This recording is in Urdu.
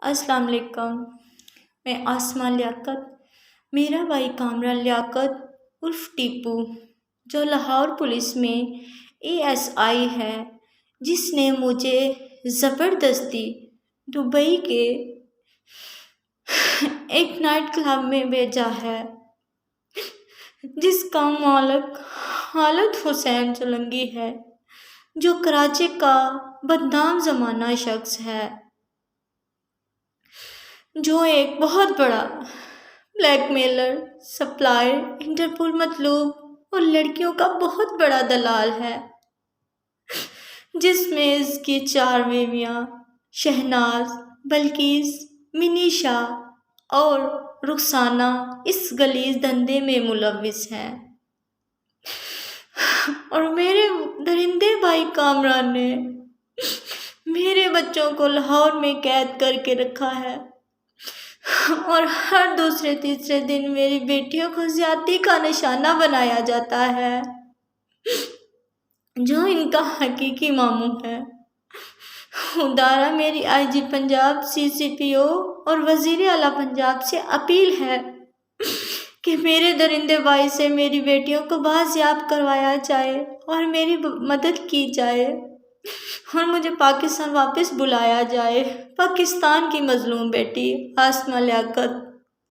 السلام علیکم۔ میں آسماں لیاقت، میرا بھائی کامران لیاقت عرف ٹیپو جو لاہور پولیس میں ASI ہے، جس نے مجھے زبردستی دبئی کے ایک نائٹ کلب میں بھیجا ہے، جس کا مالک خالد حسین سولنگی ہے، جو کراچی کا بدنام زمانہ شخص ہے، جو ایک بہت بڑا بلیک میلر، سپلائر، انٹرپول مطلوب اور لڑکیوں کا بہت بڑا دلال ہے، جس میں اس کی 4 بیویاں شہناز، بلقیس، منیشا اور رخسانہ اس غلیظ دھندے میں ملوث ہیں، اور میرے درندے بھائی کامران نے میرے بچوں کو لاہور میں قید کر کے رکھا ہے، اور ہر دوسرے تیسرے دن میری بیٹیوں کو زیادتی کا نشانہ بنایا جاتا ہے، جو ان کا حقیقی ماموں ہے۔ خدارا میری IG پنجاب، CCPO اور وزیر اعلیٰ پنجاب سے اپیل ہے کہ میرے درندے بھائی سے میری بیٹیوں کو بازیاب کروایا جائے اور میری مدد کی جائے اور مجھے پاکستان واپس بلایا جائے۔ پاکستان کی مظلوم بیٹی آسماں لیاقت۔